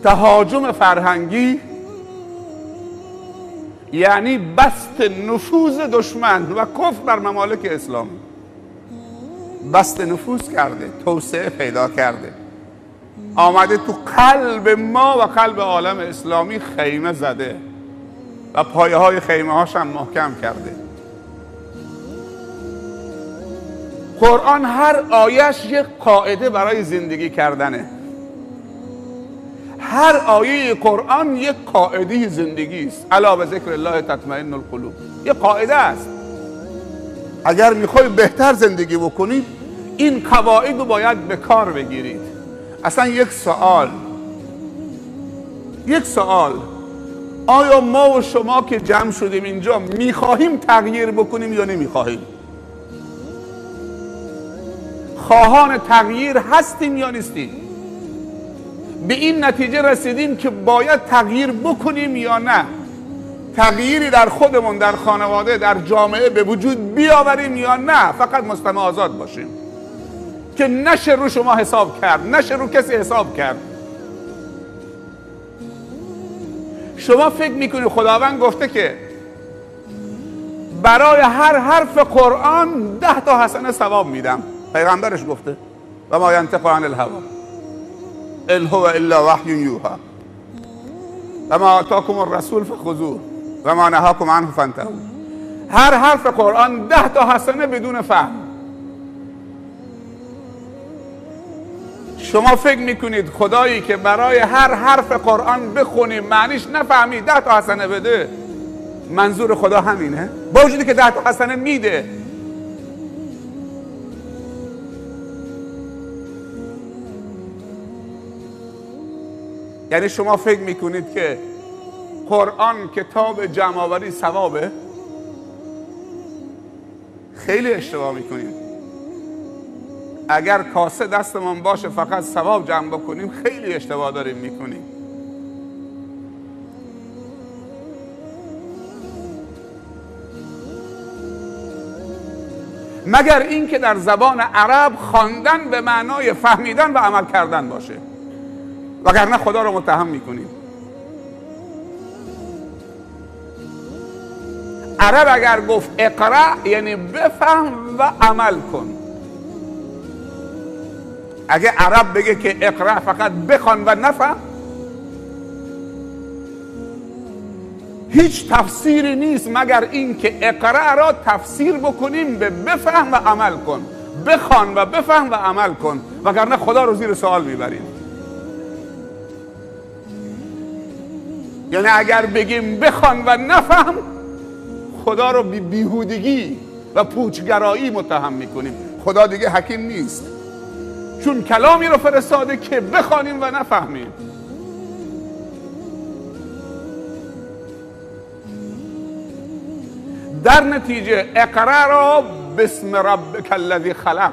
تهاجم فرهنگی یعنی بسط نفوذ دشمن و کفر در ممالک اسلامی. بسط نفوذ کرده، توسعه پیدا کرده، آمده تو قلب ما و قلب عالم اسلامی خیمه زده و پایه های خیمه هاش هم محکم کرده. قرآن هر آیش یک قاعده برای زندگی کردنه. هر آیه قرآن یک قاعده زندگی است. الا به ذکر الله تطمئن القلوب. یک قاعده است. اگر میخوای بهتر زندگی بکنید این قواعد رو باید به کار بگیرید. اصلا یک سوال آیا ما و شما که جمع شدیم اینجا میخواهیم تغییر بکنیم یا نمیخواهیم؟ خواهان تغییر هستیم یا نیستیم؟ به این نتیجه رسیدیم که باید تغییر بکنیم یا نه؟ تغییری در خودمون، در خانواده، در جامعه به وجود بیاوریم یا نه فقط مستمع آزاد باشیم که نشه رو شما حساب کرد، نشه رو کسی حساب کرد. شما فکر میکنید خداوند گفته که برای هر حرف قرآن 10 تا حسنه ثواب میدم؟ پیغمبرش گفته و ما ینطق عن الهوی ان هو الا وحی یوحی و ما آتاکم الرسول فخذوه و ما نهاکم عنه فانتهوا. هر حرف قرآن 10 تا حسنه بدون فهم. شما فکر میکنید خدایی که برای هر حرف قرآن بخونیم معنیش نفهمی 10 تا حسنه بده؟ منظور خدا همینه؟ با وجودی که 10 تا حسنه میده. یعنی شما فکر میکنید که قرآن کتاب جمع‌آوری ثوابه؟ خیلی اشتباه میکنیم. اگر کاسه دستمون باشه فقط ثواب جمع بکنیم خیلی اشتباه داریم میکنیم. مگر این که در زبان عرب خواندن به معنای فهمیدن و عمل کردن باشه، وگرنه خدا رو متهم میکنیم. عرب اگر گفت اقرا یعنی بفهم و عمل کن. اگه عرب بگه که اقرا فقط بخوان و نفهم، هیچ تفسیری نیست مگر این که اقرا را تفسیر بکنیم به بفهم و عمل کن. بخوان و بفهم و عمل کن، وگرنه خدا رو زیر سوال میبریم. یعنی اگر بگیم بخوان و نفهم، خدا رو بیهودگی و پوچگرایی متهم میکنیم. خدا دیگه حکیم نیست، چون کلامی رو فرستاده که بخوانیم و نفهمیم. در نتیجه اقرا را بسم ربک الذی خلق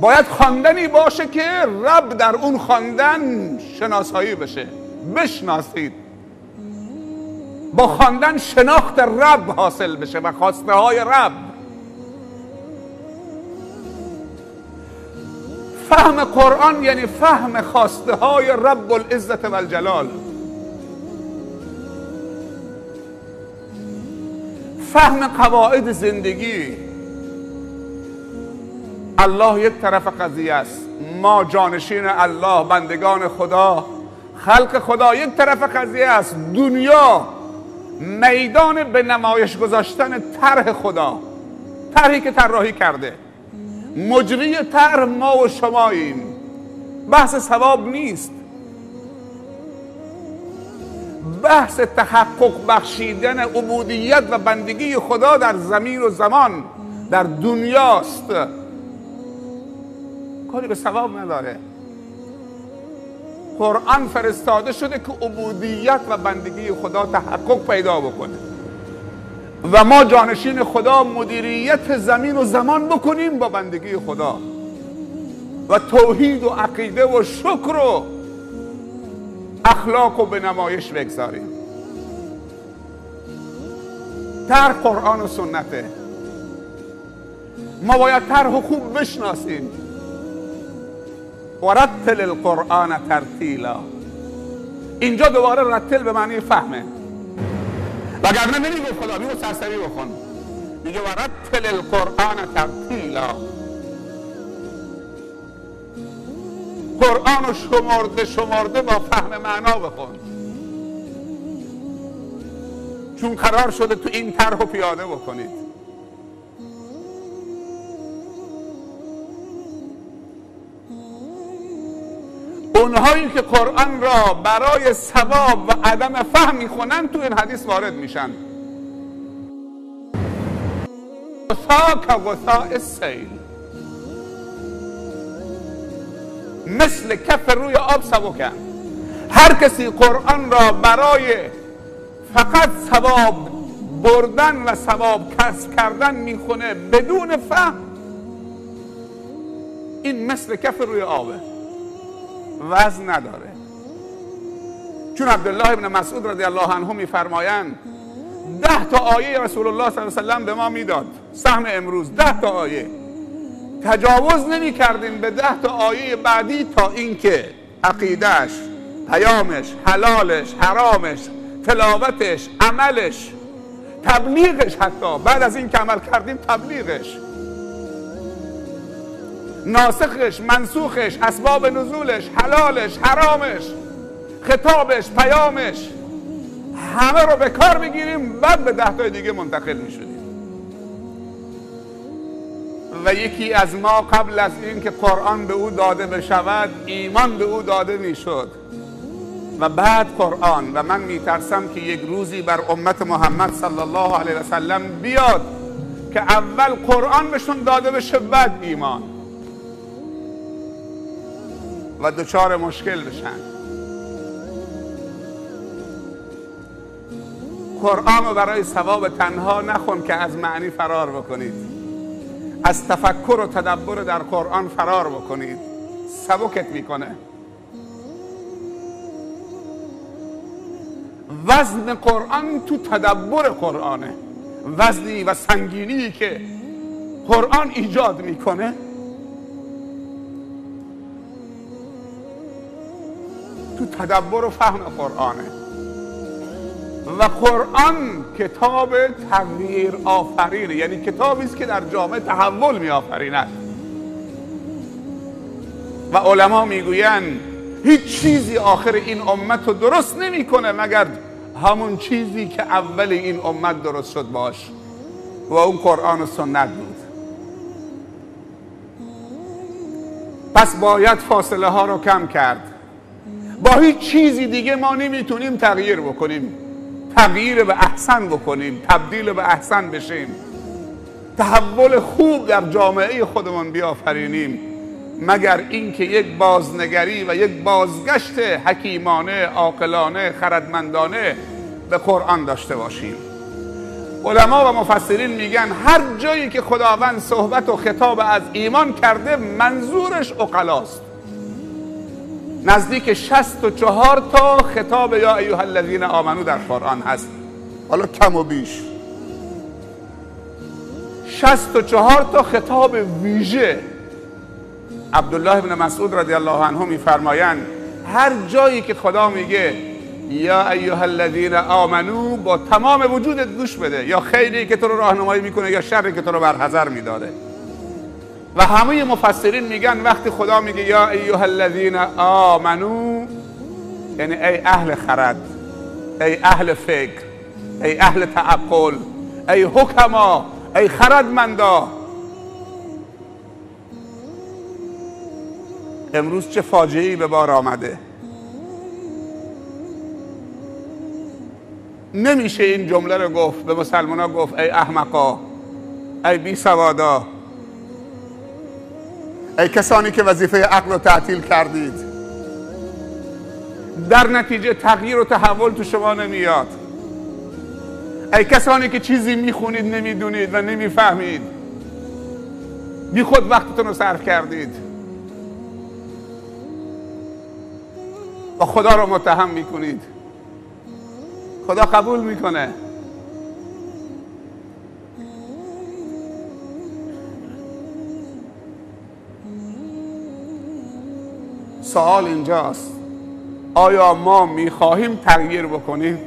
باید خواندنی باشه که رب در اون خواندن شناسایی بشه. بشناسید، با خواندن شناخت رب حاصل بشه و خواسته های رب. فهم قرآن یعنی فهم خواسته های رب العزت و الجلال. فهم قواعد زندگی. الله یک طرف قضیه است، ما جانشین الله، بندگان خدا، خلق خدا یک طرف قضیه است. دنیا میدان به نمایش گذاشتن طرح خدا، طرحی که طراحی کرده. مجری طرح ما و شماییم. بحث ثواب نیست، بحث تحقق بخشیدن عبودیت و بندگی خدا در زمین و زمان، در دنیاست. کاری به ثواب نداره. قرآن فرستاده شده که عبودیت و بندگی خدا تحقق پیدا بکنه و ما جانشین خدا مدیریت زمین و زمان بکنیم با بندگی خدا و توحید و عقیده و شکر و اخلاق و به نمایش بگذاریم. طرح قرآن و سنته. ما باید طرح خوب بشناسیم. و رتل القرآن ترتیلا. اینجا دوباره رتل به معنی فهمه، وگرنه نمیگفت خدا، میگفت سرسری بخون، میگه و رتل القرآن ترتیلا. قرآن رو شمرده با فهم معنا بخون، چون قرار شده تو این طرح رو پیاده بکنید. اونهایی که قرآن را برای ثواب و عدم فهم میخونن تو این حدیث وارد میشن. غثا که غثاء السیل، مثل کف روی آب سبکن. هر کسی قرآن را برای فقط ثواب بردن و ثواب کسب کردن میخونه بدون فهم، این مثل کف روی آبه، وزن نداره. چون عبدالله ابن مسعود رضی الله عنه میفرمایند 10 تا آیه رسول الله صلی الله علیه و سلم به ما میداد، سهم امروز 10 تا آیه، تجاوز نمی کردیم به 10 تا آیه بعدی تا اینکه عقیدهش، پیامش، حلالش، حرامش، تلاوتش، عملش، تبلیغش، حتی بعد از این که عمل کردیم تبلیغش، ناسخش، منسوخش، اسباب نزولش، حلالش، حرامش، خطابش، پیامش، همه رو به کار بگیریم، بعد به 10 تا دیگه منتقل می شدیم. و یکی از ما قبل از این که قرآن به او داده بشود ایمان به او داده می شد و بعد قرآن. و من می ترسم که یک روزی بر امت محمد صلی الله علیه و سلم بیاد که اول قرآن بهشون داده بشه بعد ایمان و دچار مشکل بشن. قرآن رو برای ثواب تنها نخون که از معنی فرار بکنید، از تفکر و تدبر در قرآن فرار بکنید، سبکت میکنه. وزن قرآن تو تدبر قرآنه، وزنی و سنگینی که قرآن ایجاد میکنه تو تدبر و فهم قرآنه. و قرآن کتاب تغییر آفرینه، یعنی کتابی است که در جامعه تحول می آفریند. و علما میگویند هیچ چیزی آخر این امت رو درست نمیکنه مگر همون چیزی که اول این امت درست شد باش، و اون قرآن و سنت بود. پس باید فاصله ها رو کم کرد. با هیچ چیزی دیگه ما نمیتونیم تغییر بکنیم، تغییر به احسن بکنیم، تبدیل به احسن بشیم، تحول خوب در جامعه خودمون بیافرینیم، مگر اینکه یک بازنگری و یک بازگشت حکیمانه، عاقلانه، خردمندانه به قرآن داشته باشیم. علما و مفسرین میگن هر جایی که خداوند صحبت و خطاب از ایمان کرده منظورش عقلاست. نزدیک 64 تا خطاب یا ایها الذین آمنو در قرآن هست، حالا کم و بیش 64 تا خطاب ویژه. عبدالله ابن مسعود رضی الله عنه میفرمایند هر جایی که خدا میگه یا ایها الذین آمنو با تمام وجودت گوش بده، یا خیری که تو رو راهنمایی میکنه یا شری که تو رو برحذر میداره. و همه مفسرین میگن وقتی خدا میگه یا ایها الذین آمنو، یعنی ای اهل خرد، ای اهل فکر، ای اهل تعقل، ای حکما، ای خردمندا. امروز چه فاجعه‌ای به بار آمده. نمیشه این جمله رو گفت، به مسلمان‌ها گفت ای احمقا، ای بی سوادا، ای کسانی که وظیفه عقل رو تعطیل کردید. در نتیجه تغییر و تحول تو شما نمیاد. ای کسانی که چیزی میخونید نمیدونید و نمیفهمید، بی خود وقتتون رو صرف کردید و خدا رو متهم میکنید. خدا قبول میکنه. سوال اینجاست، آیا ما میخواهیم تغییر بکنیم؟